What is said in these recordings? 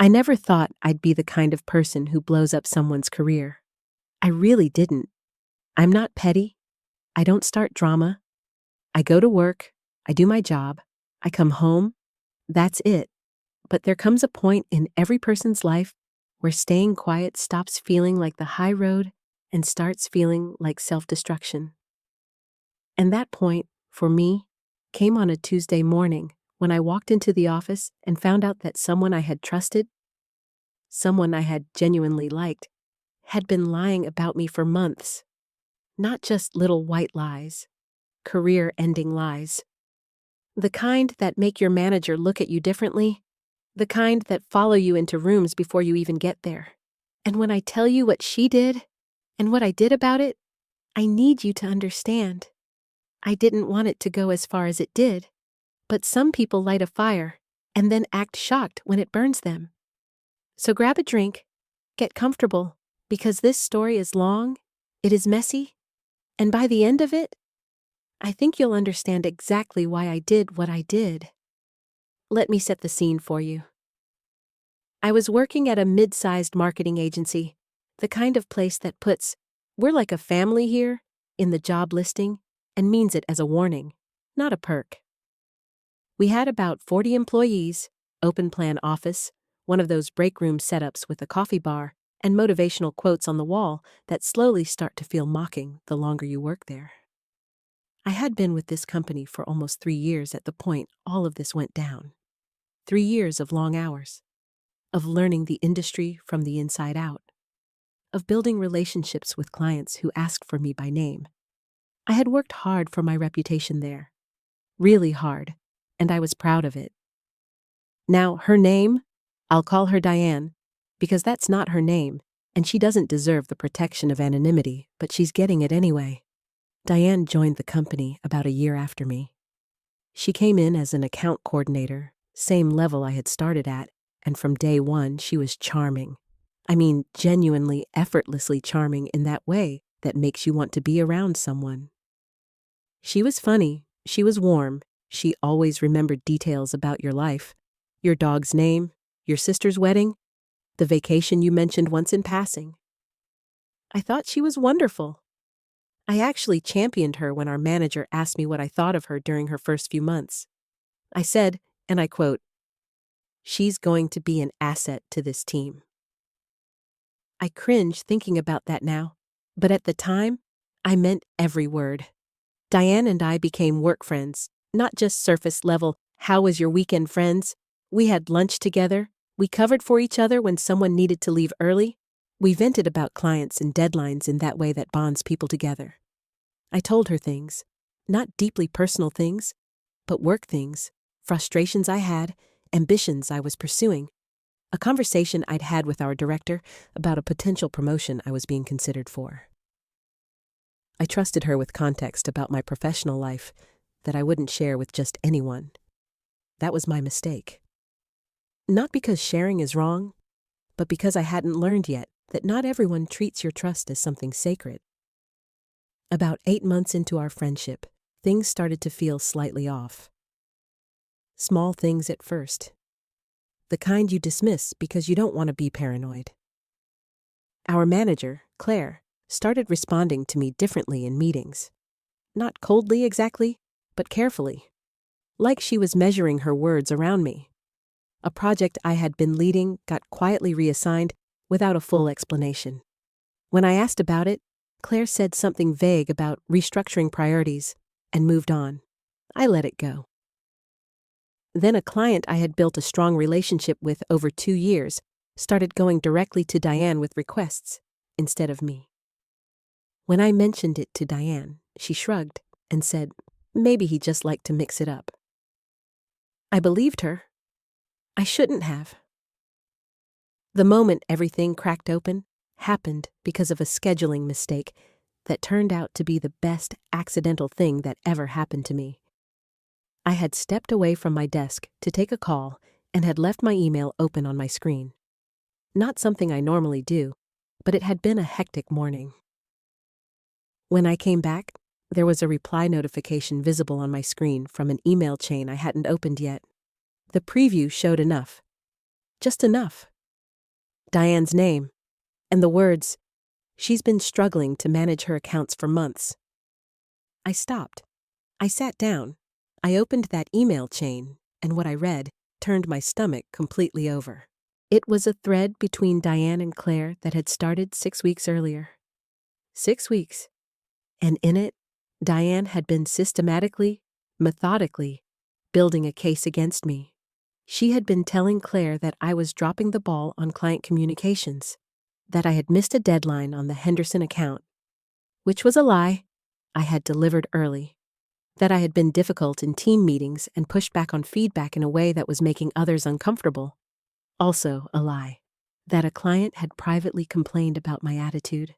I never thought I'd be the kind of person who blows up someone's career. I really didn't. I'm not petty. I don't start drama. I go to work. I do my job. I come home. That's it. But there comes a point in every person's life where staying quiet stops feeling like the high road and starts feeling like self-destruction. And that point, for me, came on a Tuesday morning when I walked into the office and found out that someone I had trusted, someone I had genuinely liked, had been lying about me for months. Not just little white lies, career-ending lies. The kind that make your manager look at you differently, the kind that follow you into rooms before you even get there. And when I tell you what she did and what I did about it, I need you to understand. I didn't want it to go as far as it did, but some people light a fire and then act shocked when it burns them. So grab a drink, get comfortable, because this story is long, it is messy, and by the end of it, I think you'll understand exactly why I did what I did. Let me set the scene for you. I was working at a mid-sized marketing agency, the kind of place that puts "we're like a family here" in the job listing and means it as a warning, not a perk. We had about 40 employees, open plan office, one of those break room setups with a coffee bar, and motivational quotes on the wall that slowly start to feel mocking the longer you work there. I had been with this company for almost 3 years at the point all of this went down. 3 years of long hours, of learning the industry from the inside out, of building relationships with clients who asked for me by name. I had worked hard for my reputation there, really hard, and I was proud of it. Now, her name, I'll call her Diane, because that's not her name, and she doesn't deserve the protection of anonymity, but she's getting it anyway. Diane joined the company about a year after me. She came in as an account coordinator, same level I had started at, and from day one she was charming. I mean, genuinely, effortlessly charming in that way that makes you want to be around someone. She was funny, she was warm, she always remembered details about your life, your dog's name, your sister's wedding, the vacation you mentioned once in passing. I thought she was wonderful. I actually championed her when our manager asked me what I thought of her during her first few months. I said, and I quote, "She's going to be an asset to this team." I cringe thinking about that now, but at the time, I meant every word. Diane and I became work friends, not just surface level, "how was your weekend, friends?" We had lunch together, we covered for each other when someone needed to leave early, we vented about clients and deadlines in that way that bonds people together. I told her things, not deeply personal things, but work things, frustrations I had, ambitions I was pursuing, a conversation I'd had with our director about a potential promotion I was being considered for. I trusted her with context about my professional life that I wouldn't share with just anyone. That was my mistake. Not because sharing is wrong, but because I hadn't learned yet that not everyone treats your trust as something sacred. About 8 months into our friendship, things started to feel slightly off. Small things at first. The kind you dismiss because you don't want to be paranoid. Our manager, Claire, started responding to me differently in meetings. Not coldly exactly, but carefully. Like she was measuring her words around me. A project I had been leading got quietly reassigned without a full explanation. When I asked about it, Claire said something vague about restructuring priorities and moved on. I let it go. Then a client I had built a strong relationship with over 2 years started going directly to Diane with requests instead of me. When I mentioned it to Diane, she shrugged and said, maybe he just liked to mix it up. I believed her. I shouldn't have. The moment everything cracked open happened because of a scheduling mistake that turned out to be the best accidental thing that ever happened to me. I had stepped away from my desk to take a call and had left my email open on my screen. Not something I normally do, but it had been a hectic morning. When I came back, there was a reply notification visible on my screen from an email chain I hadn't opened yet. The preview showed enough. Just enough Diane's name, and the words, "She's been struggling to manage her accounts for months." I stopped. I sat down. I opened that email chain, and what I read turned my stomach completely over. It was a thread between Diane and Claire that had started 6 weeks earlier. 6 weeks. And in it, Diane had been systematically, methodically, building a case against me. She had been telling Claire that I was dropping the ball on client communications, that I had missed a deadline on the Henderson account, which was a lie. I had delivered early, that I had been difficult in team meetings and pushed back on feedback in a way that was making others uncomfortable, also a lie, that a client had privately complained about my attitude.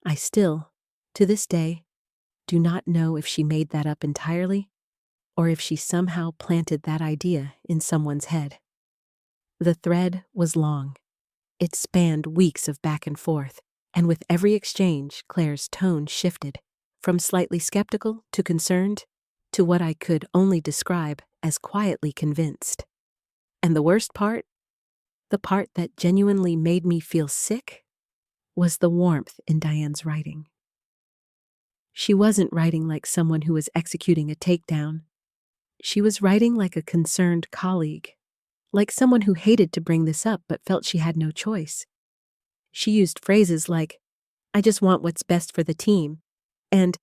I still, to this day, do not know if she made that up entirely or if she somehow planted that idea in someone's head. The thread was long. It spanned weeks of back and forth, and with every exchange, Claire's tone shifted from slightly skeptical to concerned to what I could only describe as quietly convinced. And the worst part, the part that genuinely made me feel sick, was the warmth in Diane's writing. She wasn't writing like someone who was executing a takedown. She was writing like a concerned colleague, like someone who hated to bring this up but felt she had no choice. She used phrases like, "I just want what's best for the team," and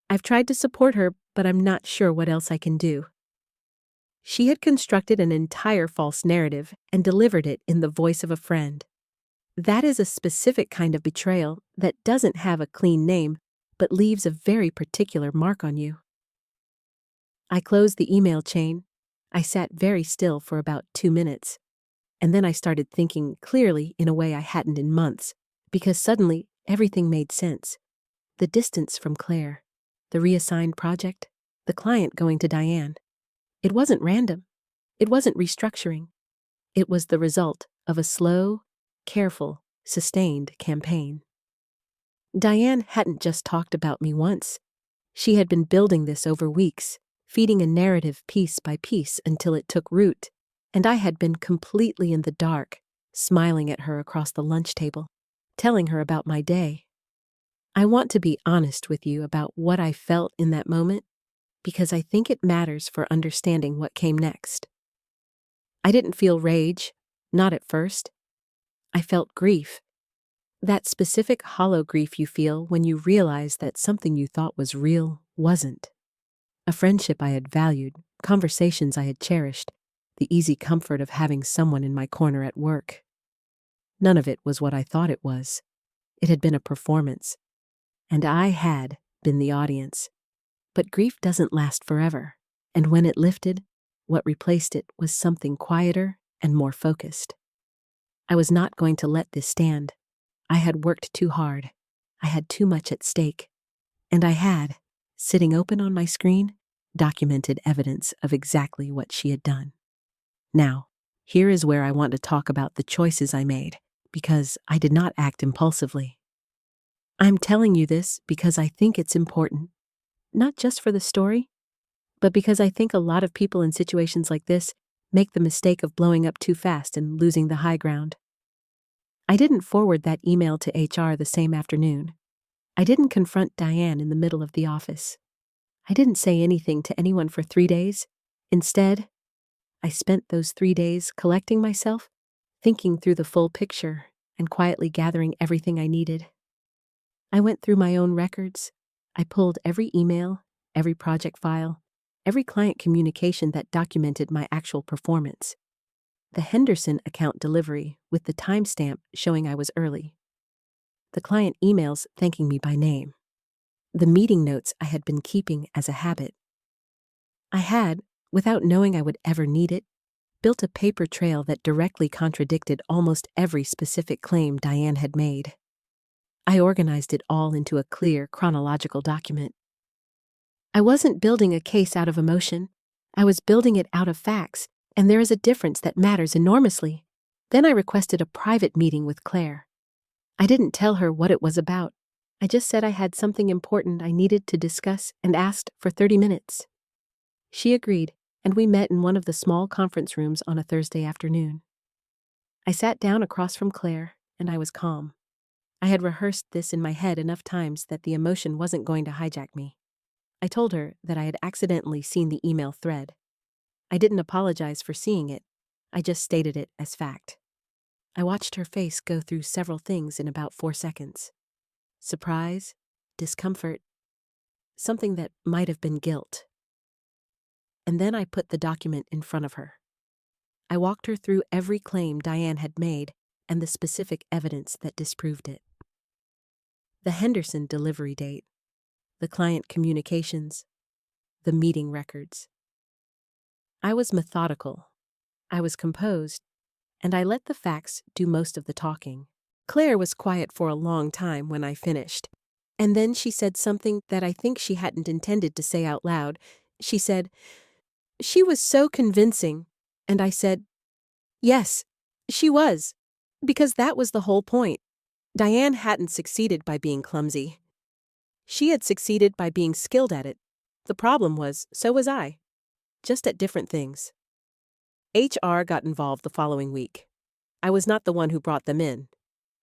"I've tried to support her, but I'm not sure what else I can do." She had constructed an entire false narrative and delivered it in the voice of a friend. That is a specific kind of betrayal that doesn't have a clean name, but leaves a very particular mark on you. I closed the email chain. I sat very still for about 2 minutes, and then I started thinking clearly in a way I hadn't in months, because suddenly everything made sense. The distance from Claire, the reassigned project, the client going to Diane. It wasn't random. It wasn't restructuring. It was the result of a slow, careful, sustained campaign. Diane hadn't just talked about me once. She had been building this over weeks, feeding a narrative piece by piece until it took root, and I had been completely in the dark, smiling at her across the lunch table, telling her about my day. I want to be honest with you about what I felt in that moment, because I think it matters for understanding what came next. I didn't feel rage, not at first. I felt grief. That specific hollow grief you feel when you realize that something you thought was real wasn't. A friendship I had valued, conversations I had cherished, the easy comfort of having someone in my corner at work. None of it was what I thought it was. It had been a performance, and I had been the audience. But grief doesn't last forever, and when it lifted, what replaced it was something quieter and more focused. I was not going to let this stand. I had worked too hard. I had too much at stake. And I had, sitting open on my screen, documented evidence of exactly what she had done. Now, here is where I want to talk about the choices I made, because I did not act impulsively. I'm telling you this because I think it's important, not just for the story, but because I think a lot of people in situations like this make the mistake of blowing up too fast and losing the high ground. I didn't forward that email to HR the same afternoon. I didn't confront Diane in the middle of the office. I didn't say anything to anyone for 3 days. Instead, I spent those 3 days collecting myself, thinking through the full picture, and quietly gathering everything I needed. I went through my own records. I pulled every email, every project file, every client communication that documented my actual performance. The Henderson account delivery with the timestamp showing I was early. The client emails thanking me by name. The meeting notes I had been keeping as a habit. I had, without knowing I would ever need it, built a paper trail that directly contradicted almost every specific claim Diane had made. I organized it all into a clear, chronological document. I wasn't building a case out of emotion. I was building it out of facts, and there is a difference that matters enormously. Then I requested a private meeting with Claire. I didn't tell her what it was about. I just said I had something important I needed to discuss and asked for 30 minutes. She agreed, and we met in one of the small conference rooms on a Thursday afternoon. I sat down across from Claire, and I was calm. I had rehearsed this in my head enough times that the emotion wasn't going to hijack me. I told her that I had accidentally seen the email thread. I didn't apologize for seeing it. I just stated it as fact. I watched her face go through several things in about 4 seconds. Surprise, discomfort, something that might have been guilt. And then I put the document in front of her. I walked her through every claim Diane had made and the specific evidence that disproved it. The Henderson delivery date, the client communications, the meeting records. I was methodical, I was composed, and I let the facts do most of the talking. Claire was quiet for a long time when I finished, and then she said something that I think she hadn't intended to say out loud. She said, "She was so convincing," and I said, "Yes, she was, because that was the whole point. Diane hadn't succeeded by being clumsy. She had succeeded by being skilled at it. The problem was, so was I, just at different things." HR got involved the following week. I was not the one who brought them in.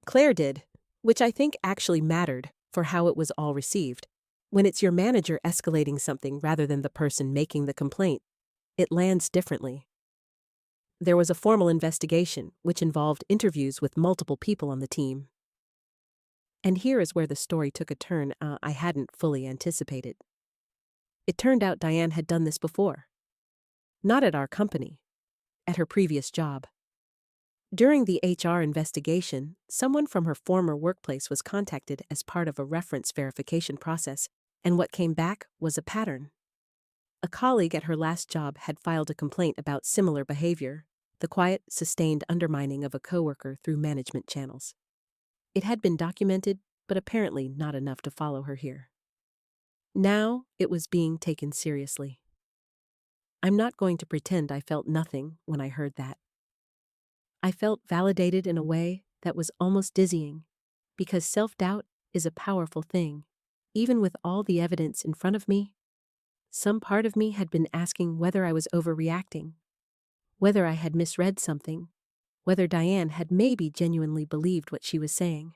Claire did, which I think actually mattered for how it was all received. When it's your manager escalating something rather than the person making the complaint, it lands differently. There was a formal investigation, which involved interviews with multiple people on the team. And here is where the story took a turn I hadn't fully anticipated. It turned out Diane had done this before. Not at our company, at her previous job. During the HR investigation, someone from her former workplace was contacted as part of a reference verification process, and what came back was a pattern. A colleague at her last job had filed a complaint about similar behavior, the quiet, sustained undermining of a coworker through management channels. It had been documented, but apparently not enough to follow her here. Now it was being taken seriously. I'm not going to pretend I felt nothing when I heard that. I felt validated in a way that was almost dizzying, because self-doubt is a powerful thing. Even with all the evidence in front of me, some part of me had been asking whether I was overreacting, whether I had misread something, whether Diane had maybe genuinely believed what she was saying.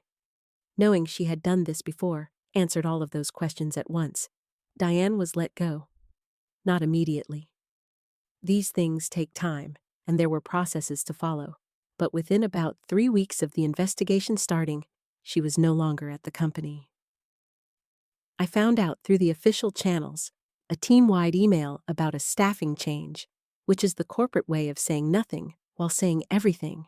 Knowing she had done this before, answered all of those questions at once, Diane was let go. Not immediately. These things take time, and there were processes to follow. But within about 3 weeks of the investigation starting, she was no longer at the company. I found out through the official channels, a team-wide email about a staffing change, which is the corporate way of saying nothing while saying everything.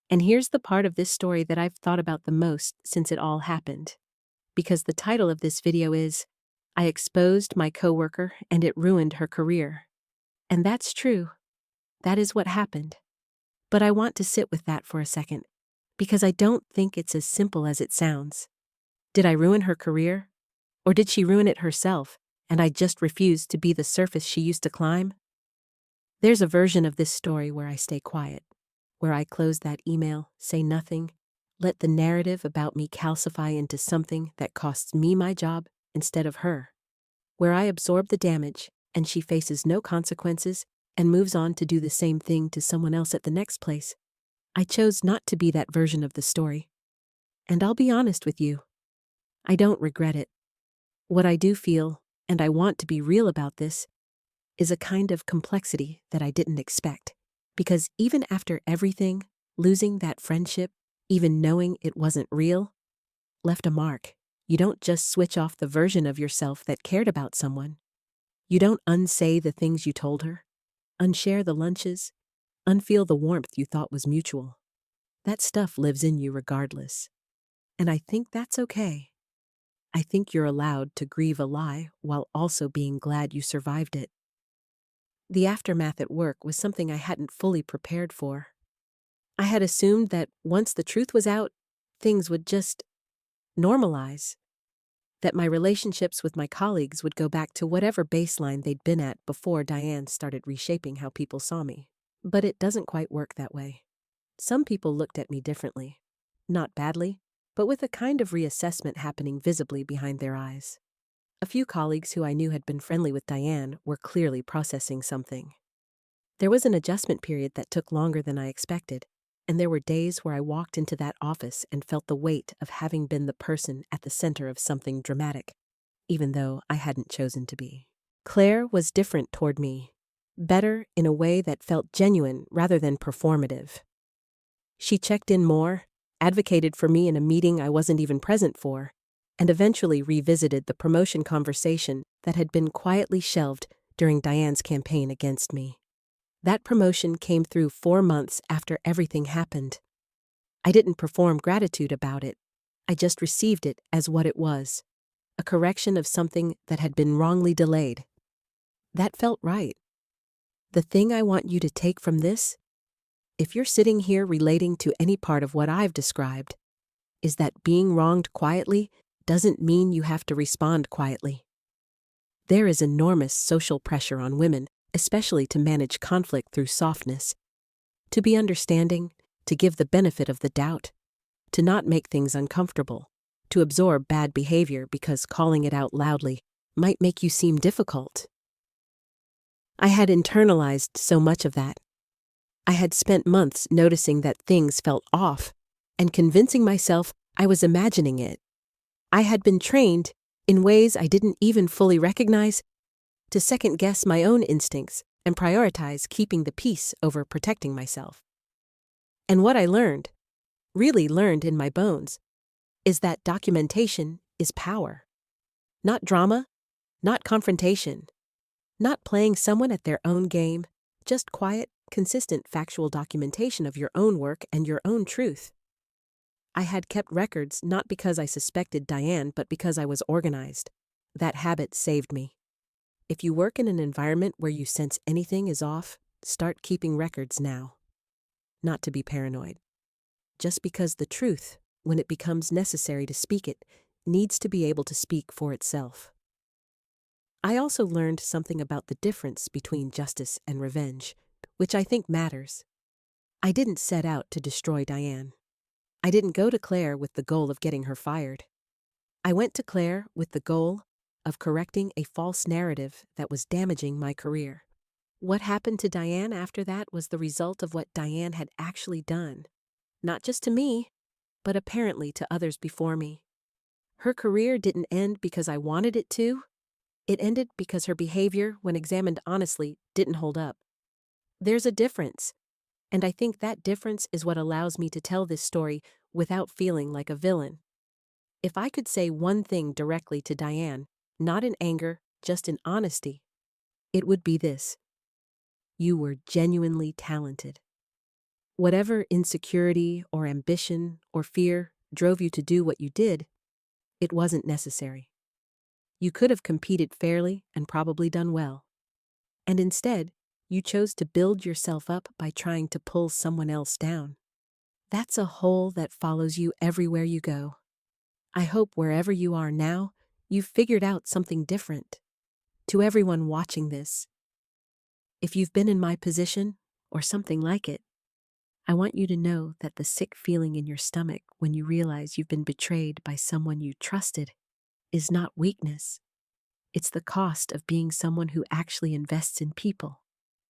And here's the part of this story that I've thought about the most since it all happened. Because the title of this video is, "I exposed my coworker and it ruined her career." And that's true. That is what happened. But I want to sit with that for a second, because I don't think it's as simple as it sounds. Did I ruin her career? Or did she ruin it herself, and I just refused to be the surface she used to climb? There's a version of this story where I stay quiet, where I close that email, say nothing, let the narrative about me calcify into something that costs me my job instead of her, where I absorb the damage and she faces no consequences and moves on to do the same thing to someone else at the next place. I chose not to be that version of the story. And I'll be honest with you, I don't regret it. What I do feel, and I want to be real about this, is a kind of complexity that I didn't expect. Because even after everything, losing that friendship, even knowing it wasn't real, left a mark. You don't just switch off the version of yourself that cared about someone. You don't unsay the things you told her, unshare the lunches, unfeel the warmth you thought was mutual. That stuff lives in you regardless. And I think that's okay. I think you're allowed to grieve a lie while also being glad you survived it. The aftermath at work was something I hadn't fully prepared for. I had assumed that once the truth was out, things would just normalize. That my relationships with my colleagues would go back to whatever baseline they'd been at before Diane started reshaping how people saw me. But it doesn't quite work that way. Some people looked at me differently. Not badly, but with a kind of reassessment happening visibly behind their eyes. A few colleagues who I knew had been friendly with Diane were clearly processing something. There was an adjustment period that took longer than I expected, And there were days where I walked into that office and felt the weight of having been the person at the center of something dramatic, even though I hadn't chosen to be. Claire was different toward me, better in a way that felt genuine rather than performative. She checked in more, advocated for me in a meeting I wasn't even present for, and eventually revisited the promotion conversation that had been quietly shelved during Diane's campaign against me. That promotion came through 4 months after everything happened. I didn't perform gratitude about it. I just received it as what it was, a correction of something that had been wrongly delayed. That felt right. The thing I want you to take from this, if you're sitting here relating to any part of what I've described, is that being wronged quietly doesn't mean you have to respond quietly. There is enormous social pressure on women, especially to manage conflict through softness, to be understanding, to give the benefit of the doubt, to not make things uncomfortable, to absorb bad behavior because calling it out loudly might make you seem difficult. I had internalized so much of that. I had spent months noticing that things felt off and convincing myself I was imagining it. I had been trained, in ways I didn't even fully recognize, to second-guess my own instincts and prioritize keeping the peace over protecting myself. And what I learned, really learned in my bones, is that documentation is power. Not drama, not confrontation, not playing someone at their own game, just quiet, consistent factual documentation of your own work and your own truth. I had kept records not because I suspected Diane, but because I was organized. That habit saved me. If you work in an environment where you sense anything is off, start keeping records now. Not to be paranoid. Just because the truth, when it becomes necessary to speak it, needs to be able to speak for itself. I also learned something about the difference between justice and revenge, which I think matters. I didn't set out to destroy Diane. I didn't go to Claire with the goal of getting her fired. I went to Claire with the goal of correcting a false narrative that was damaging my career. What happened to Diane after that was the result of what Diane had actually done. Not just to me, but apparently to others before me. Her career didn't end because I wanted it to. It ended because her behavior, when examined honestly, didn't hold up. There's a difference, and I think that difference is what allows me to tell this story without feeling like a villain. If I could say one thing directly to Diane, not in anger, just in honesty, it would be this: you were genuinely talented. Whatever insecurity or ambition or fear drove you to do what you did, it wasn't necessary. You could have competed fairly and probably done well. And instead, you chose to build yourself up by trying to pull someone else down. That's a hole that follows you everywhere you go. I hope wherever you are now, you've figured out something different. To everyone watching this, if you've been in my position, or something like it, I want you to know that the sick feeling in your stomach when you realize you've been betrayed by someone you trusted is not weakness. It's the cost of being someone who actually invests in people.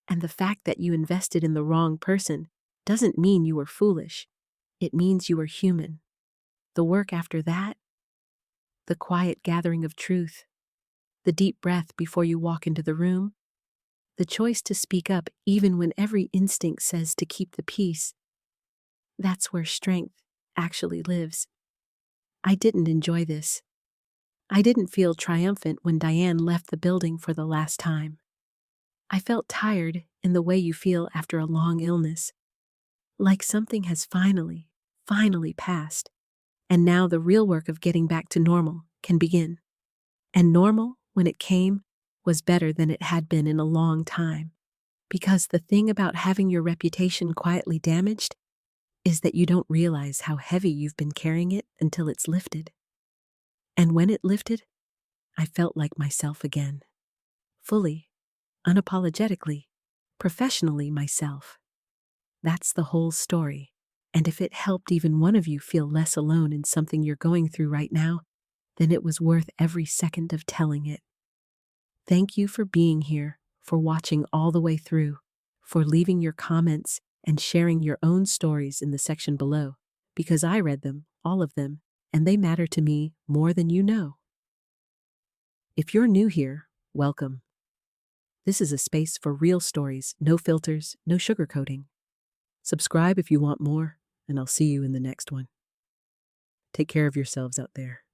And the fact that you invested in the wrong person doesn't mean you were foolish. It means you were human. The work after that, the quiet gathering of truth, the deep breath before you walk into the room, the choice to speak up even when every instinct says to keep the peace, that's where strength actually lives. I didn't enjoy this. I didn't feel triumphant when Diane left the building for the last time. I felt tired in the way you feel after a long illness, like something has finally passed, and now the real work of getting back to normal can begin. And normal, when it came, was better than it had been in a long time, because the thing about having your reputation quietly damaged is that you don't realize how heavy you've been carrying it until it's lifted. And when it lifted, I felt like myself again, fully, unapologetically, professionally myself. That's the whole story. And if it helped even one of you feel less alone in something you're going through right now, then it was worth every second of telling it. Thank you for being here, for watching all the way through, for leaving your comments and sharing your own stories in the section below, because I read them, all of them, and they matter to me more than you know. If you're new here, welcome. This is a space for real stories, no filters, no sugarcoating. Subscribe if you want more, and I'll see you in the next one. Take care of yourselves out there.